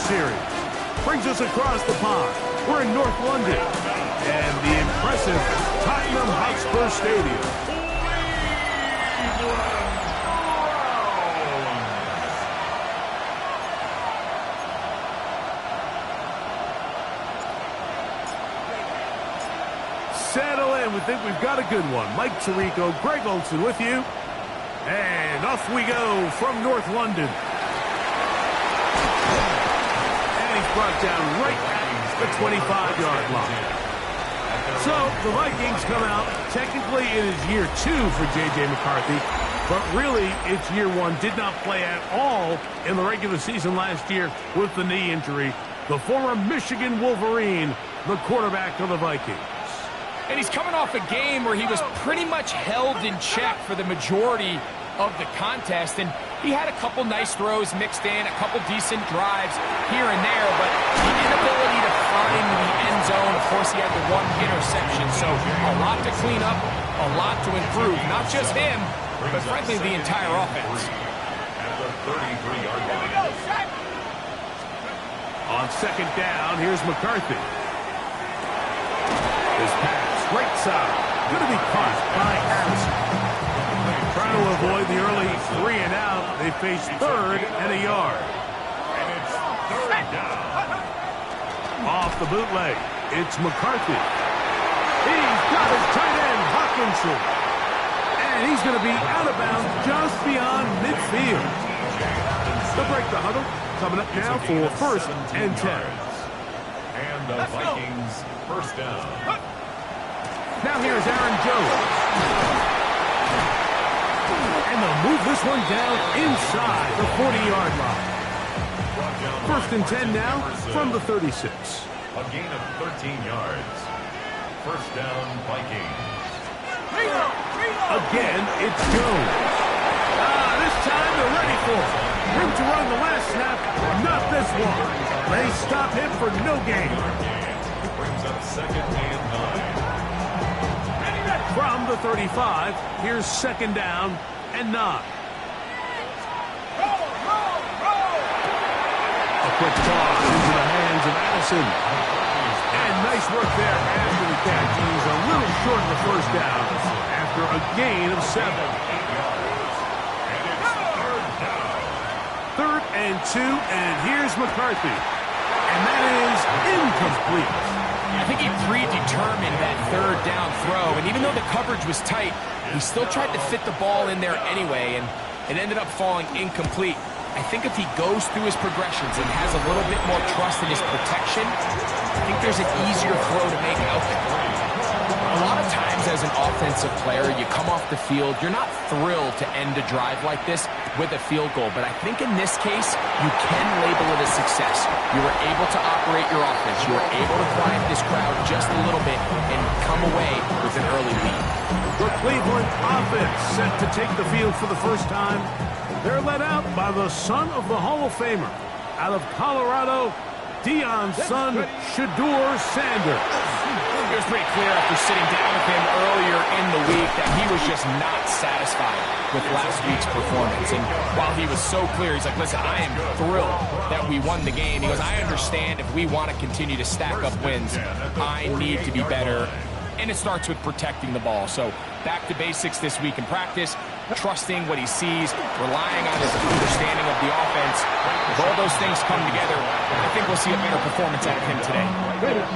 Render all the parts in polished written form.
Series. Brings us across the pond. We're in North London and the impressive Tottenham Hotspur Stadium. Settle in. We think we've got a good one. Mike Tirico, Greg Olsen with you. And off we go from North London. And he's brought down right at the 25-yard line. So the Vikings come out. Technically, it is year 2 for J.J. McCarthy. But really, it's year 1. Did not play at all in the regular season last year with the knee injury. The former Michigan Wolverine, the quarterback of the Vikings. And he's coming off a game where he was pretty much held in check for the majority of the contest. And he had a couple nice throws mixed in, a couple decent drives here and there. But the inability to find the end zone, of course, he had the 1 interception. So a lot to clean up, a lot to improve. Not just him, but frankly, the entire offense. On second down, here's McCarthy. His pass, right side, going to be caught by Addison. Trying to avoid the early 3 and out. They face 3rd and a yard. And it's 3rd down. Off the bootleg, it's McCarthy. He's got his tight end, Hawkinson. And he's going to be out of bounds just beyond midfield. They'll break the huddle. Coming up now for 1st and 10. And the Vikings first down. Now here's Aaron Jones. And they'll move this one down inside the 40-yard line. 1st and 10 now from the 36. A gain of 13 yards. First down, Vikings. Again, it's Jones. This time they're ready for it. Him to run the last snap, not this one. They stop him for no gain. Brings up 2nd and 9. From the 35, here's 2nd down and 9. A quick toss into the hands of Addison. And nice work there after the catch. He's a little short of the 1st down after a gain of 7. 3rd and 2, and here's McCarthy. And that is incomplete. I think he predetermined that 3rd down throw, and even though the coverage was tight, he still tried to fit the ball in there anyway, and it ended up falling incomplete. I think if he goes through his progressions and has a little bit more trust in his protection, I think there's an easier throw to make out there. A lot of times as an offensive player, you come off the field, you're not thrilled to end a drive like this with a field goal. But I think in this case, you can label it a success. You were able to operate your offense. You were able to quiet this crowd just a little bit and come away with an early lead. The Cleveland offense set to take the field for the first time. They're led out by the son of the Hall of Famer. Out of Colorado, Deion's son, Shedeur Sanders. It was pretty clear after sitting down with him earlier in the week that he was just not satisfied with last week's performance. And while he was so clear, he's like, listen, I am thrilled that we won the game. He goes, I understand if we want to continue to stack up wins, I need to be better. And it starts with protecting the ball. So back to basics this week in practice, trusting what he sees, relying on his understanding of the offense. If all those things come together, I think we'll see a better performance out of him today.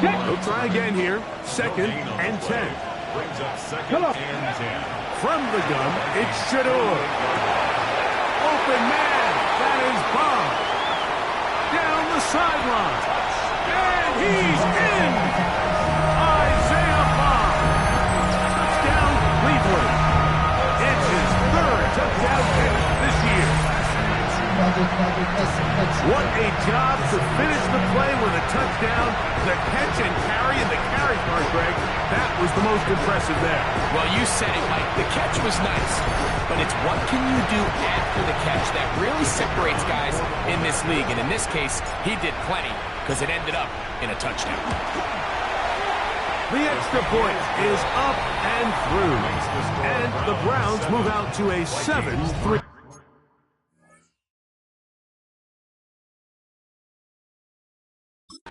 They'll try again here. 2nd and 10. Brings up 2nd and 10. From the gun, it's Shedeur. Open man. That is Bob. Down the sideline. And he's in. Isaiah Bob. Touchdown, Cleveland. It's his 3rd touchdown catch this year. What a job to finish the play with a touchdown. The catch and carry, and the carry part, Greg, that was the most impressive there. Well, you said it, Mike. The catch was nice, but it's what can you do after the catch that really separates guys in this league. And in this case, he did plenty because it ended up in a touchdown. The extra point is up and through. And the Browns move out to a 7-3.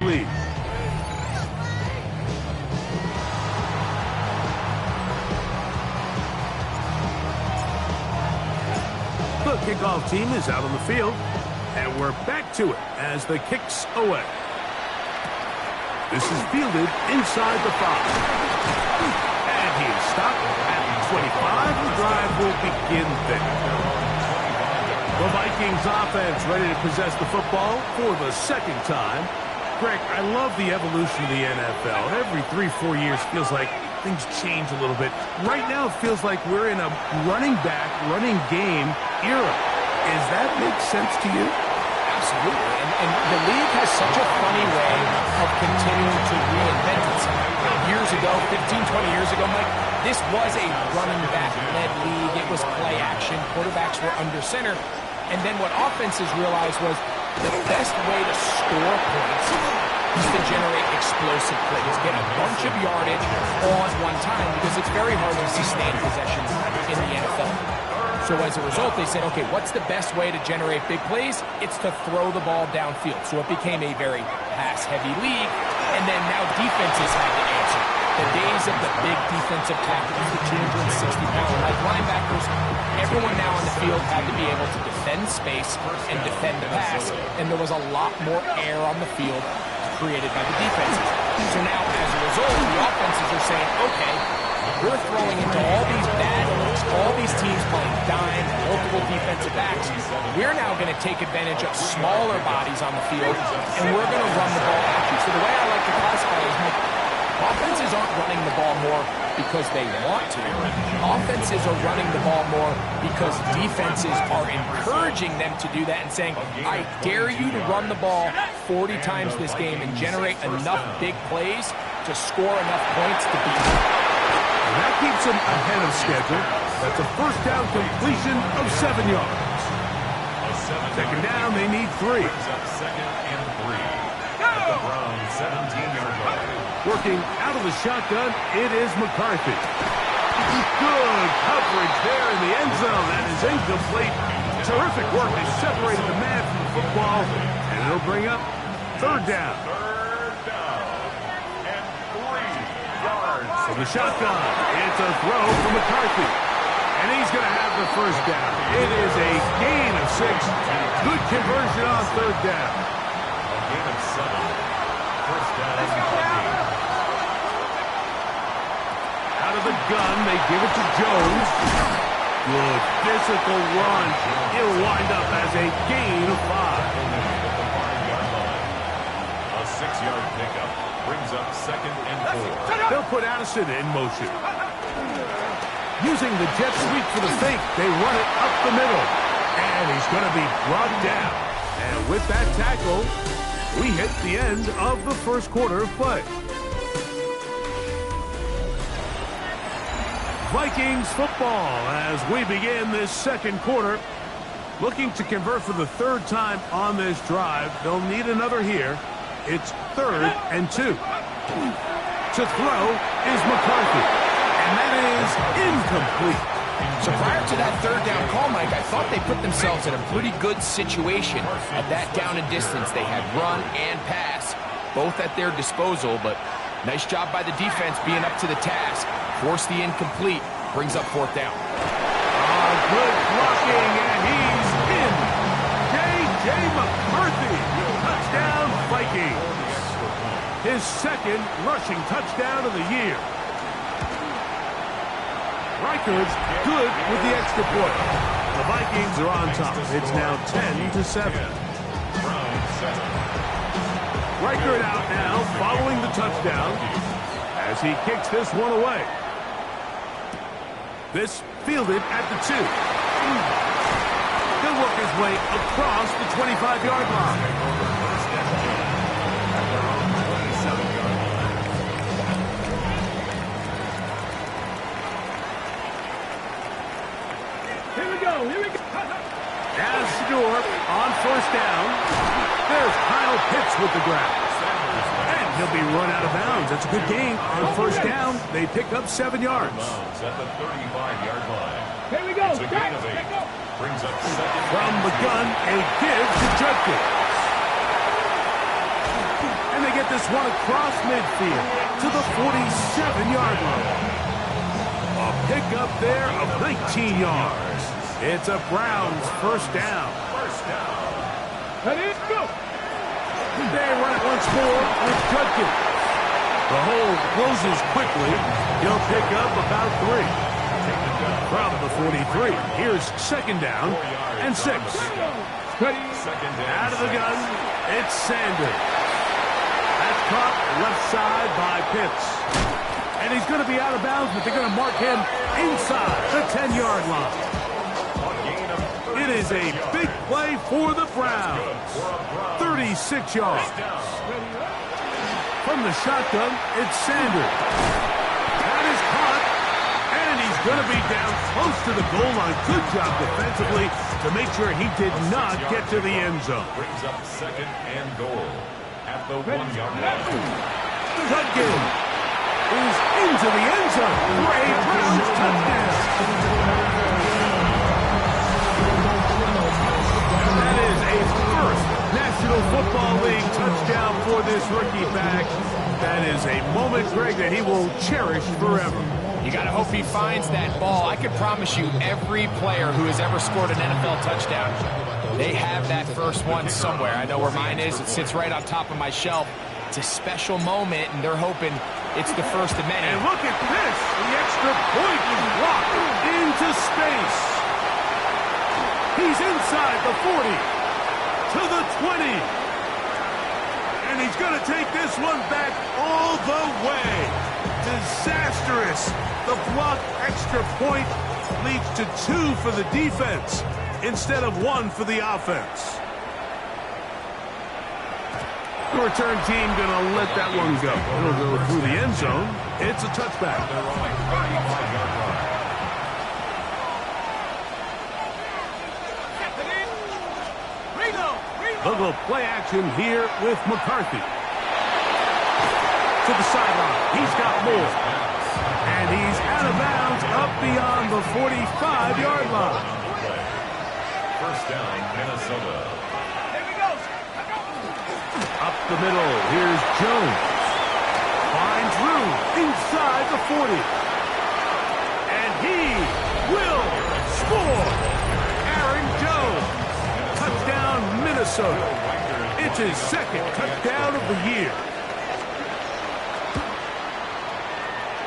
lead. The kickoff team is out on the field, and we're back to it as the kick's away. This is fielded inside the 5. And he is stopped at the 25. The drive will begin there. The Vikings offense ready to possess the football for the second time. Greg, I love the evolution of the NFL. Every 3-4 years feels like things change a little bit. Right now it feels like we're in a running back, running game era. Does that make sense to you? Absolutely. And the league has such a funny way of continuing to reinvent itself. Years ago, 15, 20 years ago, Mike, this was a running back-led league. It was play action. Quarterbacks were under center. And then what offenses realized was the best way to score points is to generate explosive plays, get a bunch of yardage all at one time, because it's very hard to sustain possessions in the NFL. So as a result, they said, okay, what's the best way to generate big plays? It's to throw the ball downfield. So it became a very pass-heavy league, and then now defenses had to answer. The days of the big defensive tackles, the 260-pound like linebackers, everyone now on the field had to be able to defend space and defend the pass, and there was a lot more air on the field created by the defenses. So now, as a result, the offenses are saying, okay, we're throwing into all these bad looks, all these teams playing dime, multiple defensive backs. We're now going to take advantage of smaller bodies on the field, and we're going to run the ball at you. So the way I like to classify it is, offenses aren't running the ball more because they want to. Offenses are running the ball more because defenses are encouraging them to do that and saying, I dare you to run the ball 40 times this game and generate enough big plays to score enough points to beat them. And that keeps them ahead of schedule. That's a first down completion of 7 yards. Second down, they need 3. Second and 3 at the Browns 17-yard line. Working out of the shotgun, it is McCarthy. Good coverage there in the end zone. That is incomplete. Terrific work. They separated the man from the football, and it'll bring up third down. Third down and 3 yards. From the shotgun, it's a throw from McCarthy. And he's going to have the first down. It is a gain of 6. Good conversion on third down. A gain of 7. First down. Out of the gun, they give it to Jones. Good physical run. It'll wind up as a gain of 5. A 6-yard pickup brings up second and 4. They'll put Addison in motion. Using the jet sweep for the fake, they run it up the middle. And he's going to be brought down. And with that tackle, we hit the end of the first quarter of play. Vikings football as we begin this second quarter. Looking to convert for the third time on this drive. They'll need another here. It's 3rd and 2. To throw is McCarthy. And that is incomplete. So prior to that third down call, Mike, I thought they put themselves in a pretty good situation at that down and distance. They had run and pass, both at their disposal, but nice job by the defense being up to the task. Force the incomplete, brings up fourth down. Good blocking, and he's in. J.J. McCarthy, touchdown Vikings. His second rushing touchdown of the year. Reichard's good with the extra point. The Vikings are on top. It's now 10-7. Reichard out now, following the touchdown, as he kicks this one away. This fielded at the 2. He'll work his way across the 25-yard line. Here we go. As Stewart on first down. There's Kyle Pitts with the grab. And he'll be run out of bounds. That's a good gain on first down. They pick up 7 yards. At the 35-yard line. Here we go. It's a gain of 8. Brings up second. From the gun, a give to Judkins. And this one across midfield to the 47-yard line. A pickup there of 19 yards. It's a Browns first down. Ready, go. They run it once more with Judkins. The hole closes quickly. He'll pick up about 3. From the 43, here's second down and 6. Out of the gun, it's Sanders. That's caught left side by Pitts. And he's going to be out of bounds, but they're going to mark him inside the 10-yard line. It is a big play for the Browns. 36 yards. From the shotgun, it's Sanders. That is caught. And he's going to be down close to the goal line. Good job defensively to make sure he did not get to the end zone. Brings up second and goal at the 1-yard line. Judkins is into the end zone for a Browns touchdown. That is a first National Football League touchdown for this rookie back. That is a moment, Greg, that he will cherish forever. You got to hope he finds that ball. I can promise you every player who has ever scored an NFL touchdown, they have that first one somewhere. I know where mine is. It sits right on top of my shelf. It's a special moment, and they're hoping it's the first of many. And look at this. The extra point is blocked into space. He's inside the 40 to the 20. And he's going to take this one back all the way. Disastrous. The blocked extra point leads to 2 for the defense instead of 1 for the offense. The return team going to let that one go. It'll go through the end zone. It's a touchback. They'll go play action here with McCarthy. To the sideline. He's got more. And he's out of bounds up beyond the 45-yard line. First down, Minnesota. Up the middle, here's Jones. Finds room inside the 40. And he will score. Aaron Jones. Touchdown, Minnesota. It's his second touchdown of the year.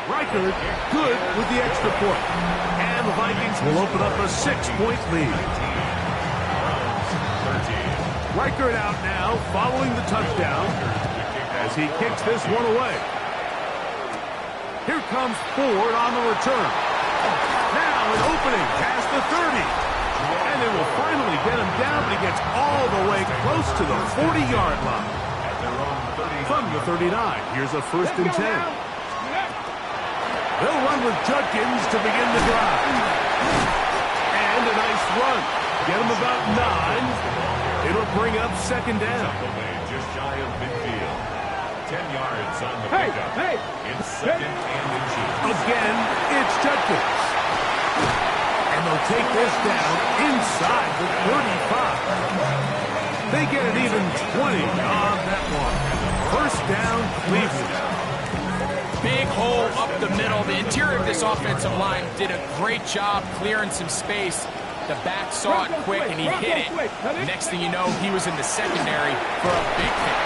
Reichard good with the extra point. And the Vikings will open up a 6-point lead. Reichard out now, following the touchdown, as he kicks this one away. Here comes Ford on the return. Now an opening past the 30. And they will finally get him down, but he gets all the way close to the 40-yard line. From the 39, here's a 1st and 10. They'll run with Judkins to begin the drive. And a nice run. Get him about 9. It'll bring up second down. Just shy of midfield. 10 yards on the pickup. It's second and inches. Again, it's Judkins. And they'll take this down inside the 35. They get an even 20 on that one. First down, Cleveland. Big hole up the middle. The interior of this offensive line did a great job clearing some space. The back saw it quick, and he hit it. Next thing you know, he was in the secondary for a big hit.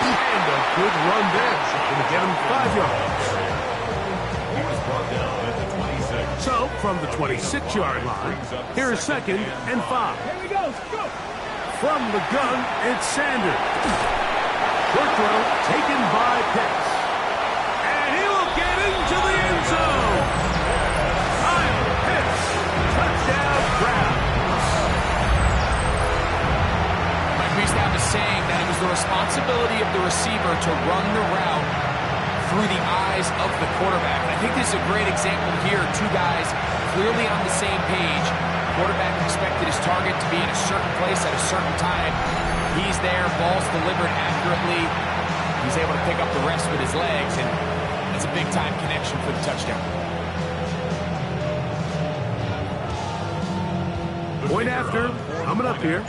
And a good run there. Going to get him 5 yards. He was brought down at the 26. So, from the 26-yard line, here's second and 5. From the gun, it's Sanders. Short throw taken by Pitts. And he will get into the end zone. Kyle Pitts. Touchdown, Browns. Mike Wiesnab is saying that it was the responsibility of the receiver to run the route through the eyes of the quarterback. And I think this is a great example here. 2 guys clearly on the same page. Quarterback expected his target to be in a certain place at a certain time. He's there, ball's delivered accurately. He's able to pick up the rest with his legs, and that's a big-time connection for the touchdown. Point after, coming up here.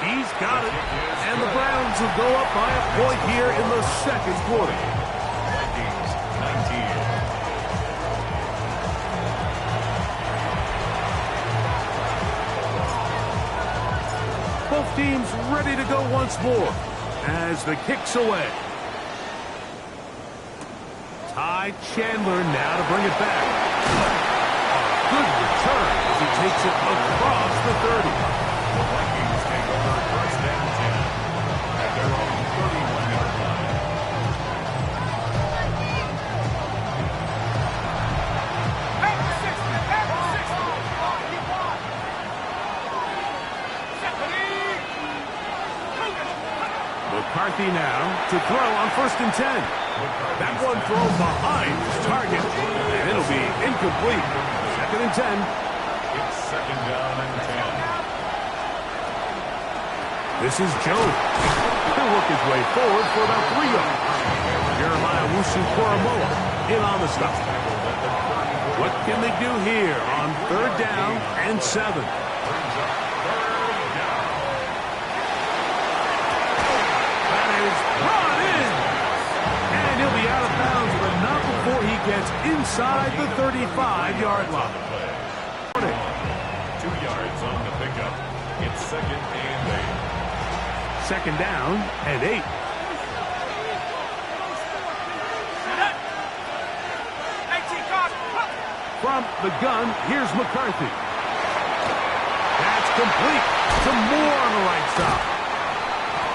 He's got it. And the Browns will go up by a point here in the second quarter. Vikings 19. Both teams ready to go once more as the kick's away. Ty Chandler now to bring it back. Good return as he takes it across the 30. The Vikings take over first down 10 at their own 31-yard line. McCarthy now to throw on 1st and 10. That one thrown behind his target, and it'll be incomplete. 2nd and 10. It's 2nd down and 10. This is Jones. He'll work his way forward for about 3 yards. Jeremiah Owusu-Koramoah in on the stop. What can they do here on 3rd down and 7? Brought in, and he'll be out of bounds, but not before he gets inside the 35-yard line. 2 yards on the pickup. It's 2nd and 8. 2nd down and 8. From the gun, here's McCarthy. That's complete to Moore on the right side.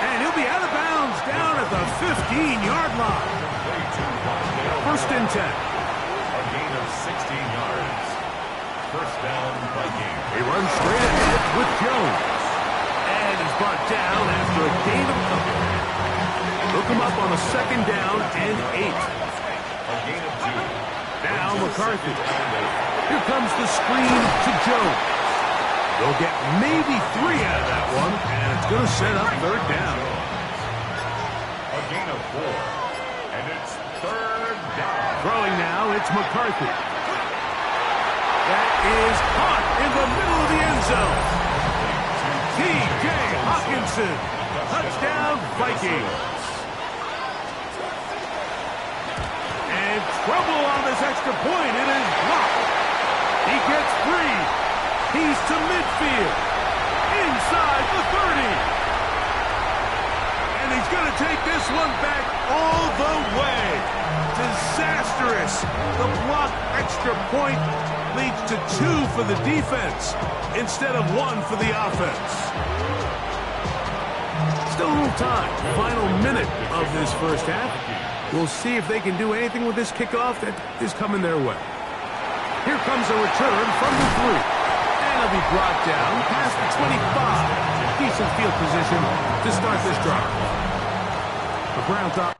And he'll be out of bounds down at the 15-yard line. 1st and 10. A gain of 16 yards. 1st down, Vikings. He runs straight ahead with Jones. And he's brought down after a gain of couple. Look him up on a 2nd down and 8. A gain of 2. Now McCarthy. Here comes the screen to Jones. They'll get maybe 3 out of that one, and it's going to set up 3rd down. A gain of 4. And it's 3rd down. Throwing now, it's McCarthy. That is caught in the middle of the end zone. T.J. Hockenson. Touchdown, Vikings. And trouble on this extra point. It is blocked. He gets 3. He's to midfield, inside the 30. And he's going to take this one back all the way. Disastrous. The blocked extra point leads to 2 for the defense instead of 1 for the offense. Still a little time. Final minute of this first half. We'll see if they can do anything with this kickoff that is coming their way. Here comes a return from the 3. He'll be brought down past the 25. Decent field position to start this drive. The Browns are...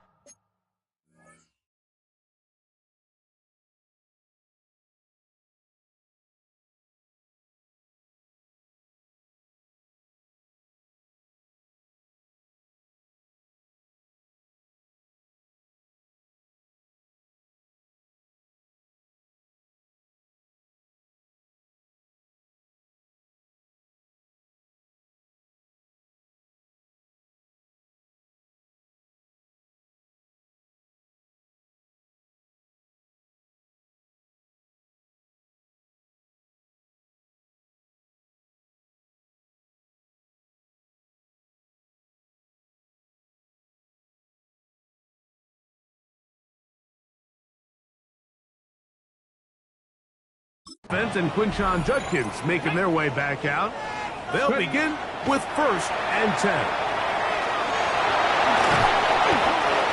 Spence and Quinshon Judkins making their way back out. They'll begin with 1st and 10.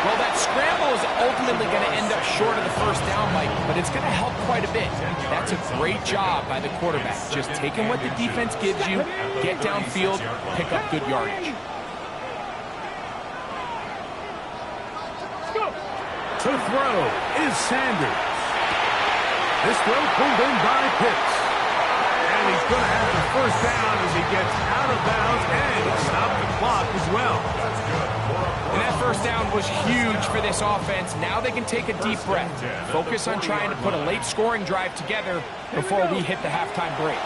Well, that scramble is ultimately going to end up short of the 1st down, Mike, but it's going to help quite a bit. That's a great job by the quarterback. Just taking what the defense gives you, get downfield, pick up good yardage. To throw is Sanders. This throw pulled in by Pitts. And he's going to have the 1st down as he gets out of bounds, and he stopped the clock as well. And that 1st down was huge for this offense. Now they can take a deep breath. Focus on trying to put a late scoring drive together before we hit the halftime break.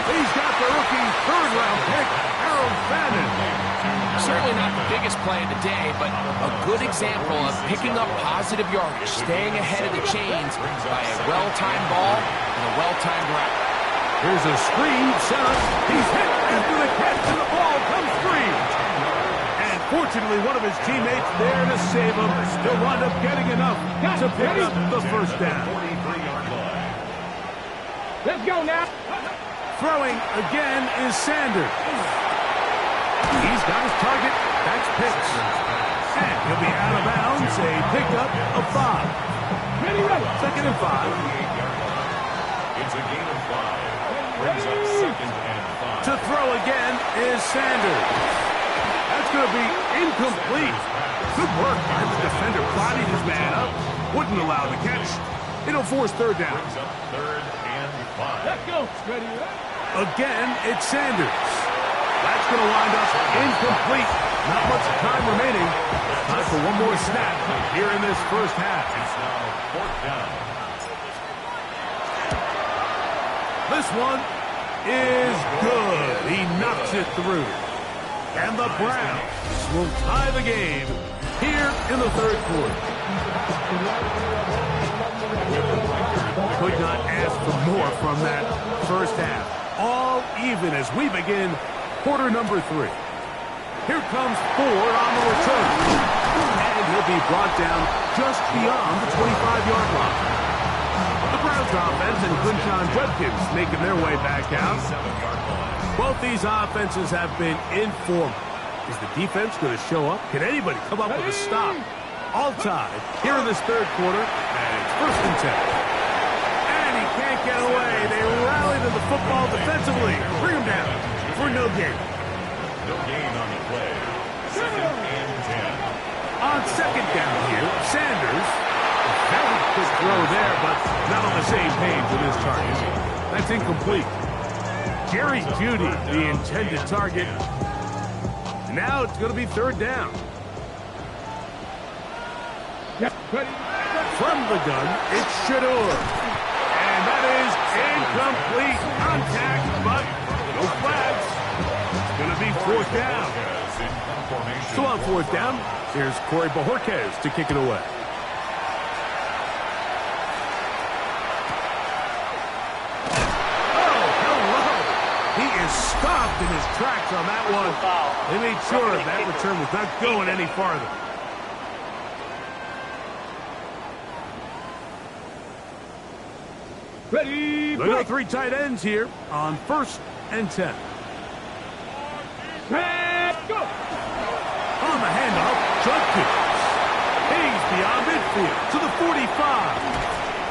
He's got the rookie third-round pick, Harold Fannin. Certainly not the biggest play of the day, but a good example of picking up positive yardage, staying ahead of the chains by a well-timed ball and a well-timed route. Here's a screen set up. He's hit after the catch, and the ball comes free. And fortunately, one of his teammates there to save him. He'll wind up getting enough to pick up the first down. Let's go now. Throwing again is Sanders. He's got his target. That's Pitts. And he'll be out of bounds. A pickup of 5. Second and 5. It's a gain of 5. Brings up second and 5. To throw again is Sanders. That's going to be incomplete. Good work by the defender. Bodied his man up. Wouldn't allow the catch. It'll force third down. Brings up third and 5. Let's go. Ready? Again, it's Sanders. That's going to wind up incomplete. Not much time remaining. Time for one more snap here in this first half. It's now fourth down. This one is good. He knocks it through. And the Browns will tie the game here in the third quarter. Could not ask for more from that first half. All even as we begin quarter number 3. Here comes Ford on the return. And he'll be brought down just beyond the 25-yard line. The Browns offense and Quinton Judkins making their way back out. Both these offenses have been informed. Is the defense going to show up? Can anybody come up with a stop? All tied here in this third quarter, and it's first and 10. And he can't get away. They rally to the football defensively. Bring him down for no gain. No gain on the play. Second and 10. On second down here, Sanders. Very quick throw there, but not on the same page with his target. That's incomplete. Jerry Jeudy, the intended target. Now it's going to be third down. From the gun, it's Shedeur. And that is incomplete contact, but no flags. It's going to be fourth down. So on fourth down, here's Corey Bojorquez to kick it away. Stopped in his tracks on that one. They made sure that return was not going any farther. Ready? They got 3 tight ends here on first and 10. Go. On the handoff, Judkins. He's beyond midfield to the 45.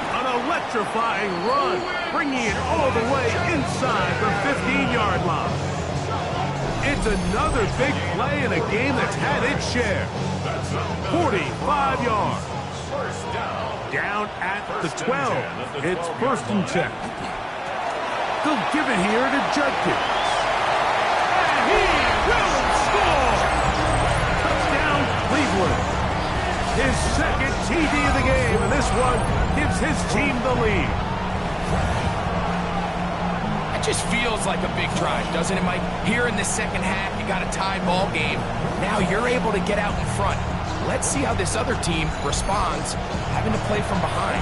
An electrifying run, bringing it all the way inside the 15-yard line. It's another big play in a game that's had its share. 45 yards. Down at the 12. It's first and 10. They'll give it here to Judkins. And he will score! Touchdown, Cleveland. His second TD of the game, and this one gives his team the lead. It just feels like a big drive, doesn't it, Mike? Here in the second half, you got a tie ball game. Now you're able to get out in front. Let's see how this other team responds, having to play from behind.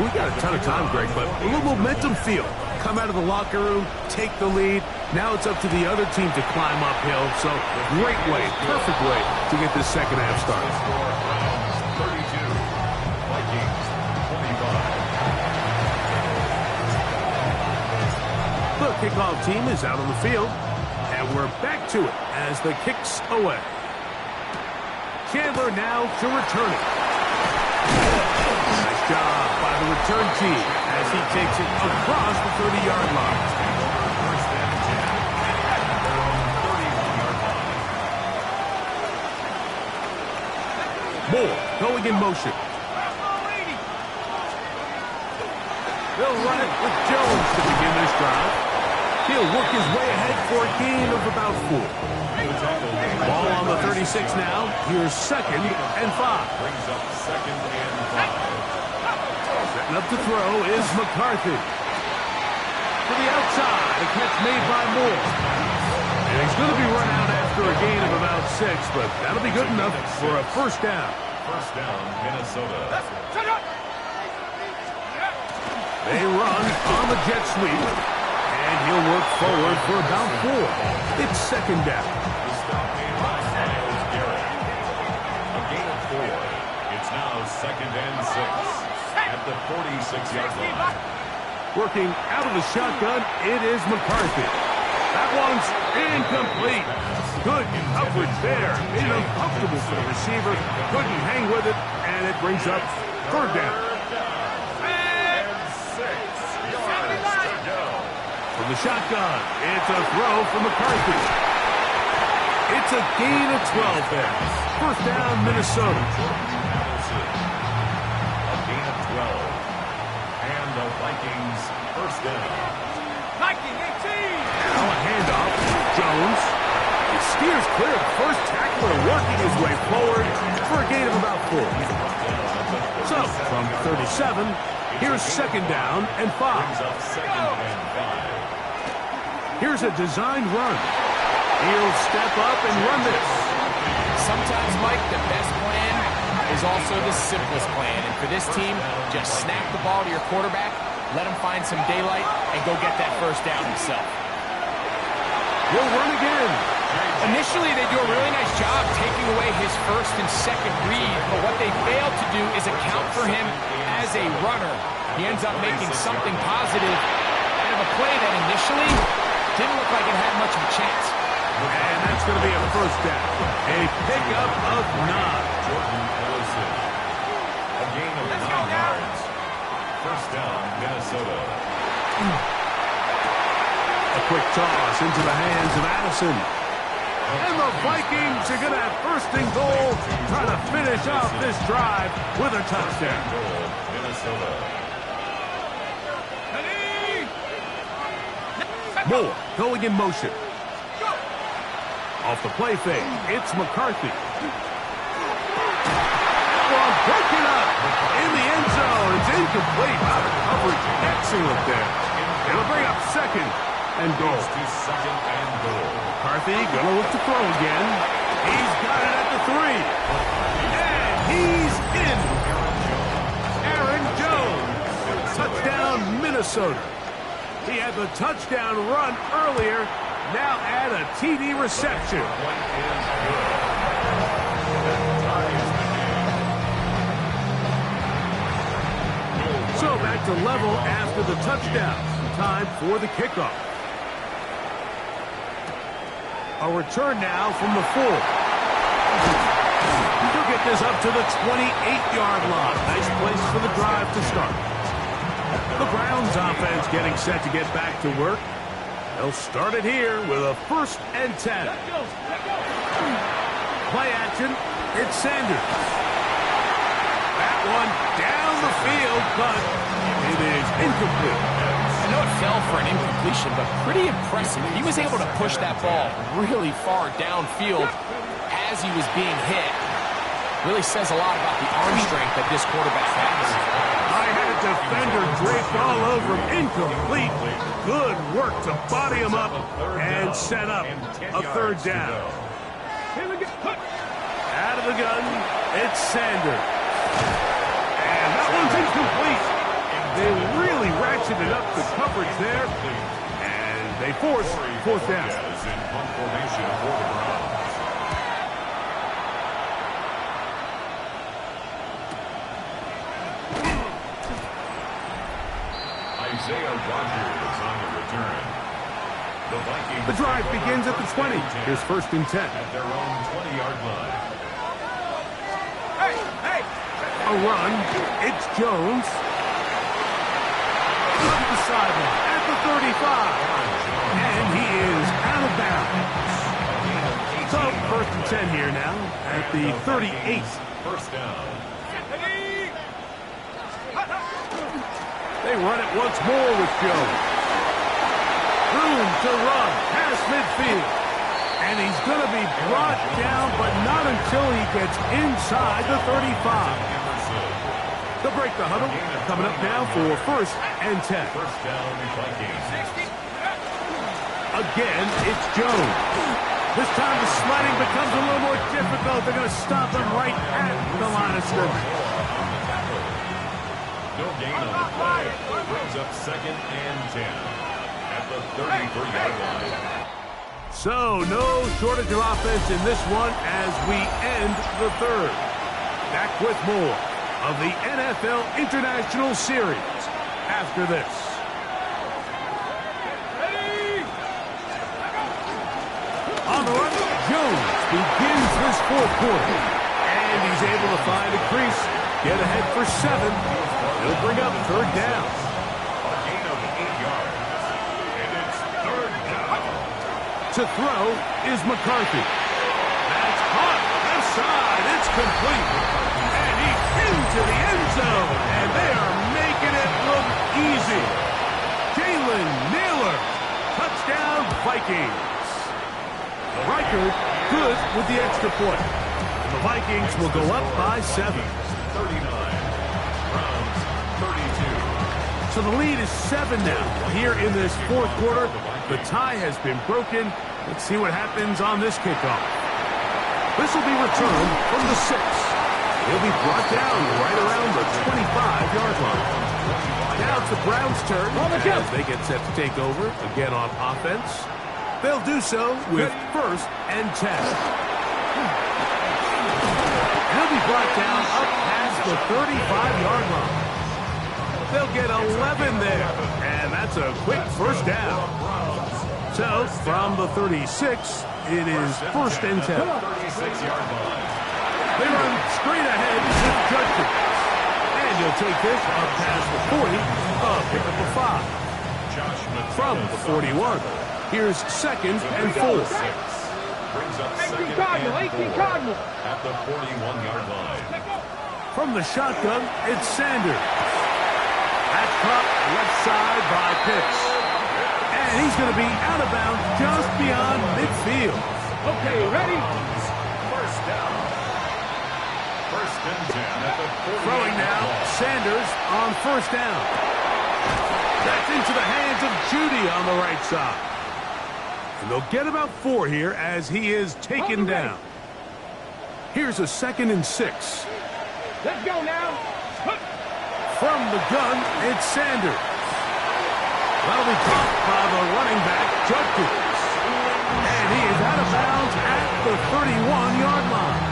We got a ton of time, Greg, but a little momentum feel. Come out of the locker room, take the lead. Now it's up to the other team to climb uphill. So great way, perfect way to get this second half started. 32. Vikings 25. The kickoff team is out on the field, and we're back to it as the kick's away. Chandler now to return it. Nice job by the return team as he takes it across the 30-yard line. First and 10. Moore going in motion. They'll run it with Jones to begin this drive. He'll work his way ahead for a gain of about 4. Ball on the 36 now. Here's second and 5. Brings up second and 5. Setting up to throw is McCarthy. To the outside, a catch made by Moore. And he's going to be run out after a gain of about 6, but that'll be good enough for a first down. First down, Minnesota. They run on the jet sweep, and he'll work forward for about 4. It's second down. The stop made by Myles Garrett. A gain of 4. It's now second and 6 at the 46-yard line. Working out of the shotgun, it is McCarthy. That one's incomplete. Good coverage there. Made it uncomfortable for the receiver. Couldn't hang with it, and it brings up third down. From the shotgun, it's a throw from McCarthy. It's a gain of 12 there. First down, Minnesota. A gain of 12. And the Vikings first down. Viking 18. Now a handoff. Jones. He steers clear of the first tackler, working his way forward for a gain of about 4. So, from 37, here's second down and 5. Brings up second and 5. Here's a designed run. He'll step up and run this. Sometimes, Mike, the best plan is also the simplest plan. And for this team, just snap the ball to your quarterback, let him find some daylight, and go get that first down himself. He'll run again. Initially, they do a really nice job taking away his first and second read, but what they fail to do is account for him as a runner. He ends up making something positive out of a play that initially didn't look like it had much of a chance. And that's going to be a first down. A pickup of 9. Jordan Ellison. A gain of 9 yards. First down, Minnesota. A quick toss into the hands of Addison. And the Vikings are going to have first and goal, trying to finish off this drive with a touchdown. Goal, Minnesota. Moore going in motion. Off the play fake, it's McCarthy. Well, broken up in the end zone. It's incomplete. Out of coverage. Excellent there. It'll bring up second and goal. To second and goal. McCarthy gonna look to throw again. He's got it at the 3. And he's in. Aaron Jones. Touchdown, Minnesota. He had the touchdown run earlier. Now add a TD reception. So back to level after the touchdown. Time for the kickoff. A return now from the 4. He'll get this up to the 28-yard line. Nice place for the drive to start. The Browns offense getting set to get back to work. They'll start it here with a first and 10. Play action. It's Sanders. That one down the field, but it is incomplete. I know it fell for an incompletion, but pretty impressive. He was able to push that ball really far downfield as he was being hit. Really says a lot about the arm strength that this quarterback has. I had a defender draped all over him. Incomplete. Good work to body him up and set up a third down. Out of the gun, it's Sanders. And that one's incomplete. They really ratcheted up the coverage there. And they force fourth down. Is in punt formation for the Browns. Isaiah Rodgers on the return. The Vikings. The drive begins at the 20. Here's first and 10. At their own 20-yard line. A run. It's Jones. Up the sideline at the 35. And he is out of bounds. So first and 10 here now at the 38. First down. They run it once more with Jones. Room to run past midfield. And he's going to be brought down, but not until he gets inside the 35. They'll break the huddle. Coming up now for first and 10. First down, Vikings. Again, it's Jones. This time the sliding becomes a little more difficult. They're going to stop him right at the line of scrimmage. No gain on the play. Brings up 2nd and 10 at the 33-yard line. So, no shortage of offense in this one as we end the third. Back with more of the NFL International Series after this. On the run, Jones begins this fourth quarter. And he's able to find a crease, get ahead for 7. He'll bring up third down. A gain of 8 yards. And it's third down. To throw is McCarthy. That's caught. Left side. It's complete. And he's into the end zone. And they are making it look easy. Jalen Nailor. Touchdown, Vikings. Reichard good with the extra point. And the Vikings will go up by 7. 39. Browns 32. So the lead is 7 now. Here in this fourth quarter, the tie has been broken. Let's see what happens on this kickoff. This will be returned from the 6. He'll be brought down right around the 25-yard line. Now it's the Browns' turn as they get set to take over again on offense. They'll do so with 1st and 10. He'll be brought down up past the 35-yard line. They'll get 11 there, and that's a quick first down. So, from the 36, it is 1st and 10. 36-yard line. They run straight ahead with Judkins. And he'll take this up past the 40, pick up a 5. Josh From the 41, here's 2nd and 4. Brings up 2nd and 4 at the 41-yard line. From the shotgun, it's Sanders. That's caught left side by Pitts. And he's going to be out of bounds just beyond midfield. Okay, ready? First down. 1st and 10 at the 40. Throwing now, Sanders on 1st down. That's into the hands of Judy on the right side. And they'll get about 4 here as he is taken down. Here's a 2nd and 6. Let's go now. From the gun, it's Sanders. That'll be caught by the running back, Judkins. And he is out of bounds at the 31-yard line.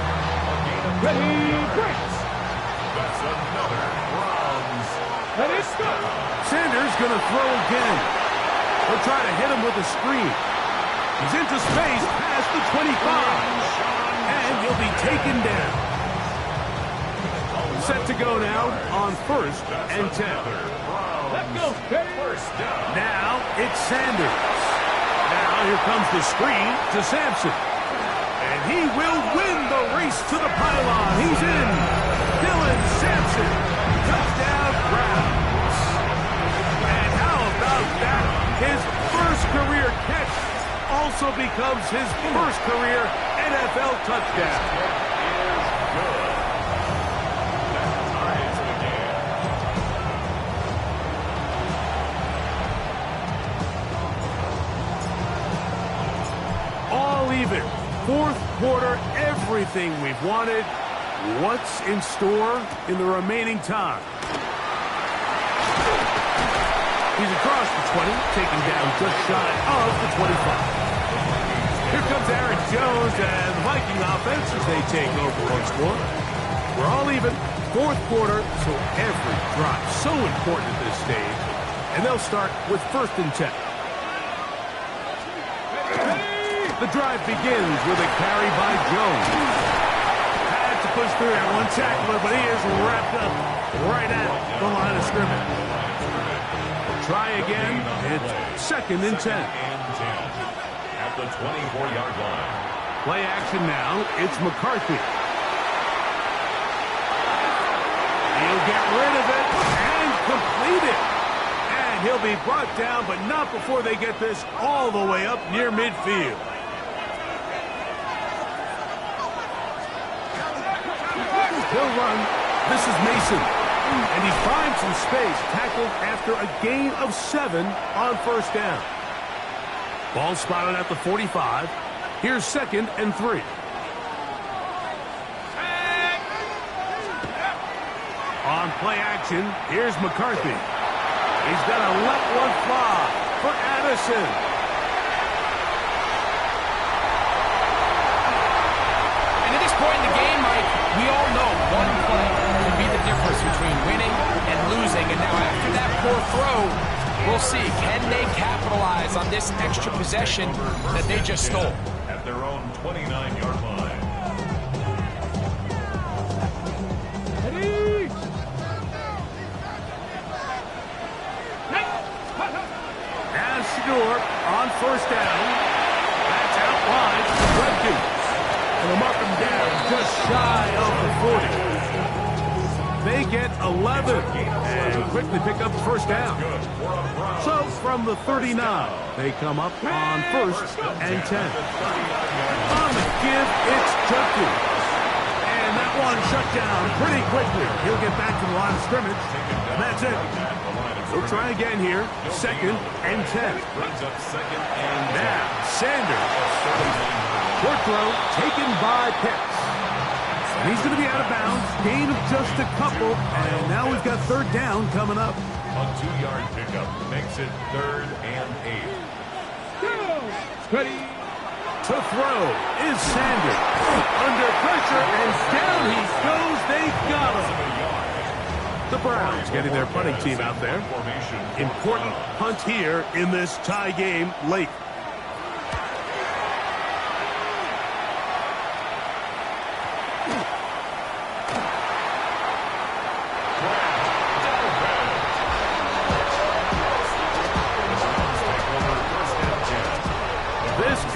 Ready, break. That's another Browns. Let it go. Sanders going to throw again. He'll try to hit him with a screen. He's into space past the 25. And he'll be taken down. Set to go now on 1st and 10. Let's go. First down. Now it's Sanders. Now here comes the screen to Sampson. And he will win the race to the pylon. He's in. Dylan Sampson. Touchdown Browns. And how about that? His first career catch also becomes his first career NFL touchdown. Even. Fourth quarter, everything we've wanted. What's in store in the remaining time? He's across the 20, taken down just shy of the 25. Here comes Aaron Jones and the Viking offense as they take over once more. We're all even. Fourth quarter, so every drive so important at this stage. And they'll start with 1st and 10. The drive begins with a carry by Jones. Had to push through that one tackler, but he is wrapped up right at the line of scrimmage. Try again. It's 2nd and 10. At the 24-yard line. Play action now. It's McCarthy. He'll get rid of it and complete it. And he'll be brought down, but not before they get this all the way up near midfield. He'll run. This is Mason. And he finds some space, tackled after a gain of 7 on 1st down. Ball spotted at the 45. Here's 2nd and 3. On play action, here's McCarthy. He's going to let one fly for Addison. And at this point in the game, Mike, we all know one play can be the difference between winning and losing. And now after that poor throw, we'll see, can they capitalize on this extra possession that they just stole? At their own 29-yard line. Ready? Now Shedeur on 1st down. That's out wide to Redkins. And they'll mark him down just shy of the 40. They get 11 and quickly pick up the 1st down. So from the 39, they come up on 1st and 10. On the give, it's Judkins. And that one shut down pretty quickly. He'll get back to the line of scrimmage, and that's it. We'll try again here. 2nd and 10. Now, Sanders. Short throw taken by Pitts. And he's going to be out of bounds. Gain of just a couple. And now we've got 3rd down coming up. A 2-yard pickup makes it 3rd and 8. Ready? To throw is Sanders. Under pressure, and down he goes. They've got him. The Browns getting their punting team out there. Important punt here in this tie game late.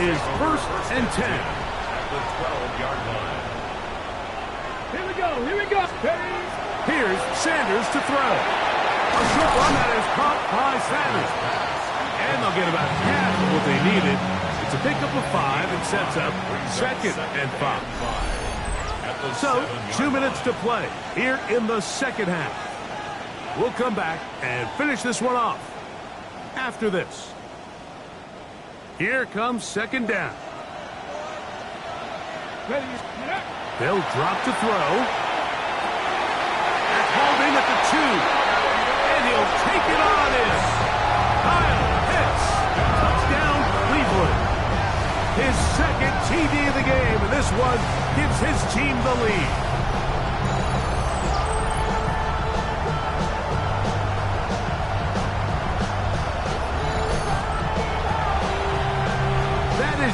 Is 1st and 10. At the 12-yard line. Here we go. Here we go. Ready? Here's Sanders to throw. A short one that is caught by Sanders. And they'll get about half of what they needed. It's a pickup of 5 and sets up 2nd and 5. So, 2 minutes to play here in the 2nd half. We'll come back and finish this one off after this. Here comes 2nd down. Ready? They'll drop to throw. That's holding at the 2. And he'll take it on in. Kyle Pitts. Touchdown, Cleveland. His 2nd TD of the game, and this one gives his team the lead.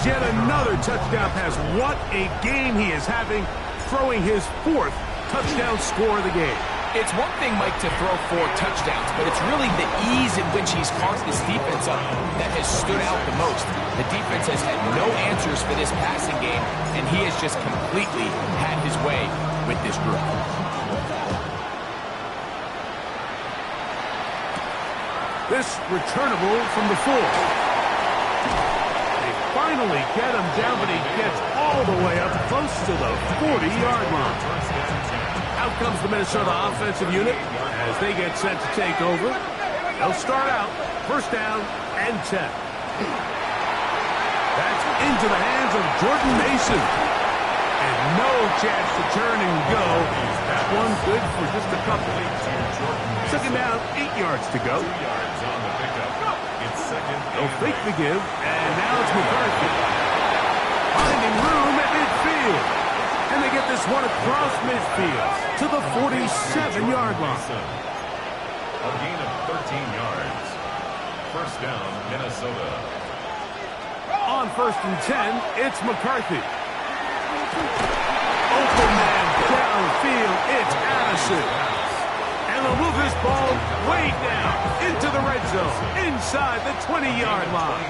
Yet another touchdown pass. What a game he is having, throwing his 4th touchdown score of the game. It's one thing, Mike, to throw 4 touchdowns, but it's really the ease in which he's carved this defense up that has stood out the most. The defense has had no answers for this passing game, and he has just completely had his way with this group. This returnable from the 4. Finally get him down, but he gets all the way up close to the 40-yard line. Out comes the Minnesota offensive unit as they get set to take over. They'll start out 1st down and 10. That's into the hands of Jordan Mason. And no chance to turn and go. That one good for just a couple. 2nd down, 8 yards to go. 2 yards on the pickup. It's 2nd. They'll fake the give, and now it's McCarthy. Finding room at midfield. And they get this one across midfield to the 47-yard line. A gain of 13 yards. 1st down, Minnesota. On 1st and 10, it's McCarthy. Open man downfield, it's Addison. And they'll move this ball way down into the red zone, inside the 20-yard line.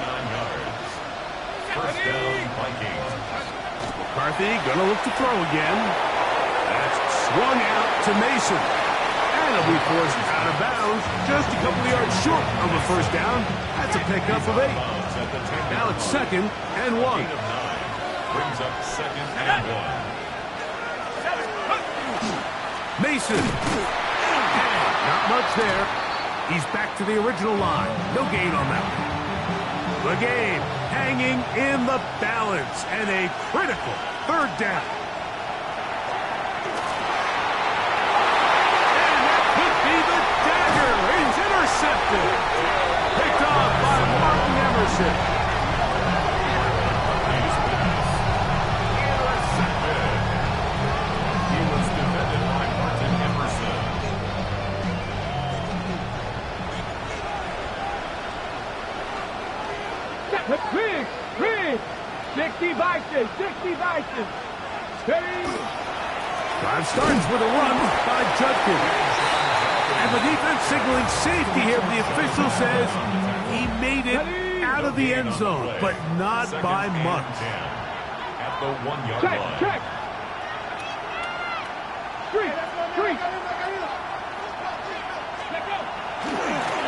1st down, Vikings. McCarthy gonna look to throw again. That's swung out to Mason. And he'll be forced out of bounds, just a couple of yards short of a 1st down. That's a pickup of 8. Now it's 2nd and 1. Brings up 2nd and 1. Mason. Not much there. He's back to the original line. No gain on that one. The game hanging in the balance and a critical third down. And that could be the dagger. He's intercepted. Picked off by Martin Emerson. Intercepted. He was defended by Martin Emerson. Big. 60 Vikings. Steady. Drive starts with a run by Judkins. And the defense signaling safety here. The official says he made it out of the end zone, but not by much. At the 1 yard line. Check. Street.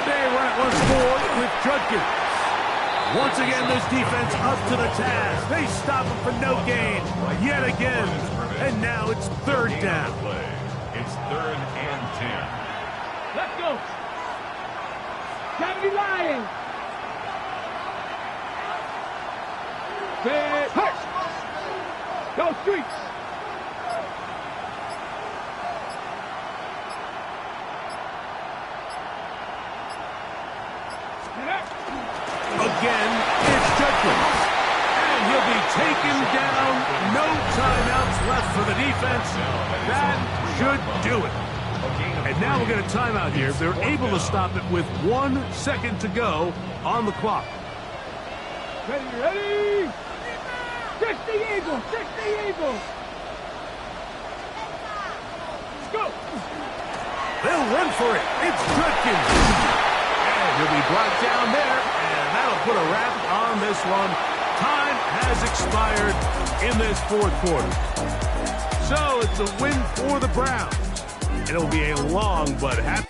They run it once more with Judkins. Once again, this defense up to the task. They stop him for no gain yet again. And now it's third down. It's 3rd and 10. Let's go. Gotta be lying. Go Streets. Again, it's Judkins. And he'll be taken down. No timeouts left for the defense. That should do it. And now we'll get a timeout here. They're able to stop it with 1 second to go on the clock. Ready. 60 Eagles. Let's go. They'll run for it. It's Judkins. And he'll be brought down there. And that'll put a wrap on this one. Time has expired in this fourth quarter. So it's a win for the Browns. It'll be a long but happy